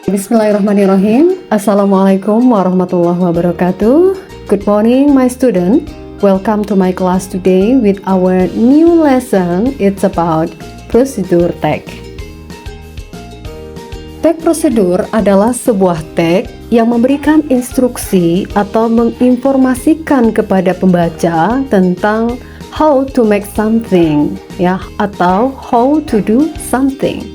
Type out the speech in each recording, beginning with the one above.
Bismillahirrahmanirrahim. Assalamualaikum warahmatullahi wabarakatuh. Good morning, my student. Welcome to my class today with our new lesson. It's about prosedur tag. Tag prosedur adalah sebuah tag yang memberikan instruksi atau menginformasikan kepada pembaca tentang how to make something, ya, atau how to do something.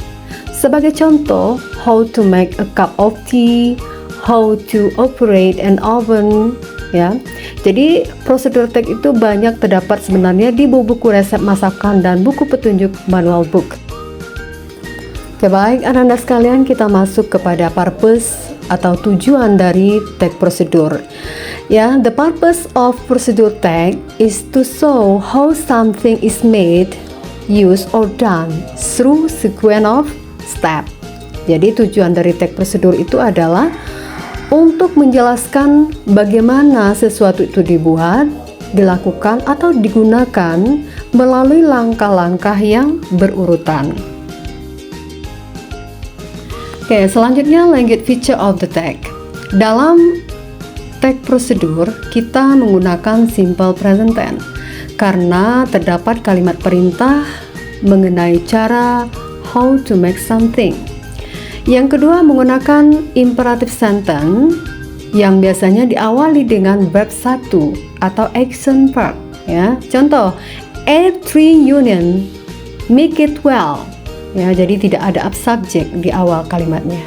Sebagai contoh, how to make a cup of tea, how to operate an oven, ya. Jadi prosedur tag itu banyak terdapat sebenarnya di buku resep masakan dan buku petunjuk manual book. Oke, baik anak-anak sekalian, kita masuk kepada purpose atau tujuan dari tag prosedur. Ya, the purpose of prosedur tag is to show how something is made, used or done through sequence of step. Jadi tujuan dari tag prosedur itu adalah untuk menjelaskan bagaimana sesuatu itu dibuat, dilakukan atau digunakan melalui langkah-langkah yang berurutan. Oke, selanjutnya language feature of the tag. Dalam tag prosedur kita menggunakan simple present tense karena terdapat kalimat perintah mengenai cara how to make something. Yang kedua menggunakan imperative sentence yang biasanya diawali dengan verb 1 atau action verb, ya. Contoh, add 3 union, make it well. Ya, jadi tidak ada subject di awal kalimatnya.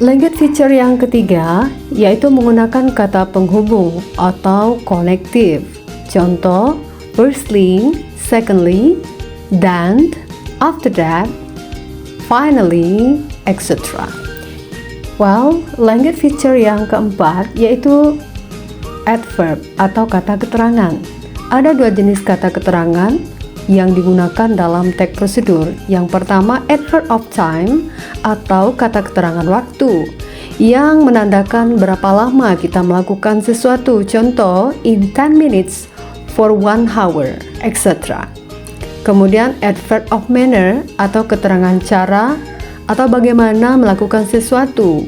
Language feature yang ketiga yaitu menggunakan kata penghubung atau connective. Contoh, firstly, secondly, then, after that, finally, etc. Well, language feature yang keempat yaitu adverb atau kata keterangan. Ada dua jenis kata keterangan yang digunakan dalam tag prosedur. Yang pertama, adverb of time atau kata keterangan waktu yang menandakan berapa lama kita melakukan sesuatu. Contoh, in 10 minutes, for 1 hour, etc. Kemudian adverb of manner atau keterangan cara atau bagaimana melakukan sesuatu.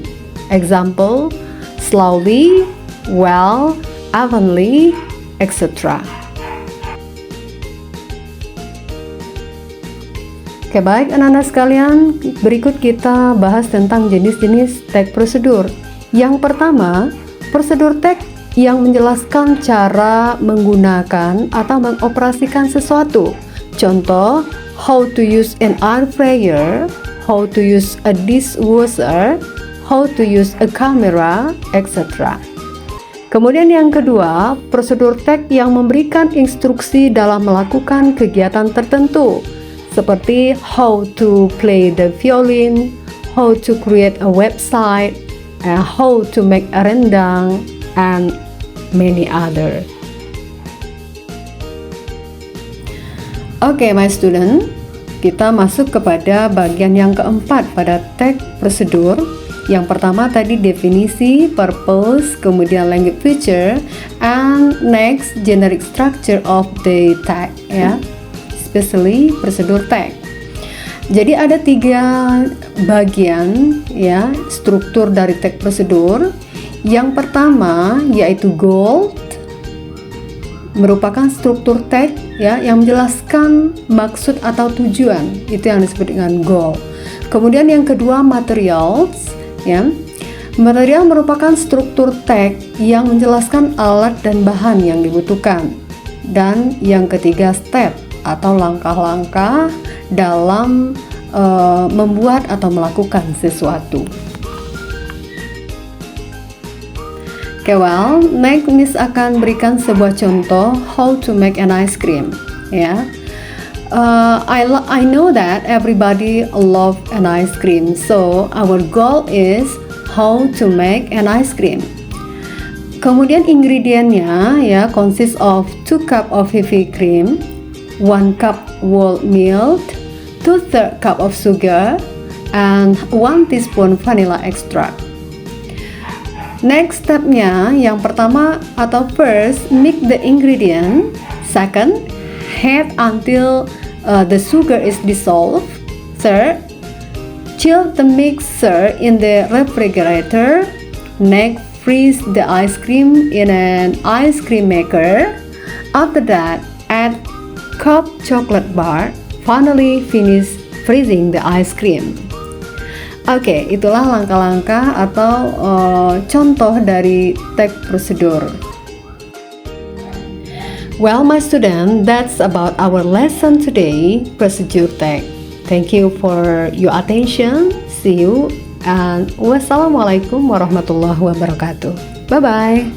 Example, slowly, well, evenly, etc. Oke, baik anak-anak sekalian, berikut kita bahas tentang jenis-jenis tag prosedur. Yang pertama, prosedur tag yang menjelaskan cara menggunakan atau mengoperasikan sesuatu. Contoh, how to use an air fryer, how to use a dishwasher, how to use a camera, etc. Kemudian yang kedua, prosedur tag yang memberikan instruksi dalam melakukan kegiatan tertentu, seperti how to play the violin, how to create a website, and how to make a rendang, and many other. Oke, my student, kita masuk kepada bagian yang keempat pada tag prosedur. Yang pertama tadi definisi, purpose, kemudian language feature, and next generic structure of the tag, ya, especially prosedur tag. Jadi ada 3 bagian, ya, struktur dari tag prosedur. Yang pertama yaitu goal, merupakan struktur tag, ya, yang menjelaskan maksud atau tujuan, itu yang disebut dengan goal. Kemudian yang kedua materials, ya. Material merupakan struktur tag yang menjelaskan alat dan bahan yang dibutuhkan. Dan yang ketiga step atau langkah-langkah dalam membuat atau melakukan sesuatu. Oke, well, next Miss akan berikan sebuah contoh how to make an ice cream, ya. I know that everybody love an ice cream, so our goal is how to make an ice cream. Kemudian ingredientnya, ya, consist of 2 cup of heavy cream, 1 cup whole milk, 2/3 cup of sugar, and 1 teaspoon vanilla extract. Next stepnya, yang pertama atau first, mix the ingredient. Second, heat until the sugar is dissolved. Third, Chill the mixer in the refrigerator. Next, freeze the ice cream in an ice cream maker. After that, add cup chocolate bar. Finally, finish freezing the ice cream. Oke, itulah langkah-langkah atau contoh dari tag prosedur. Well, my student, that's about our lesson today, procedure tag. Thank you for your attention. See you and wassalamualaikum warahmatullahi wabarakatuh. Bye-bye.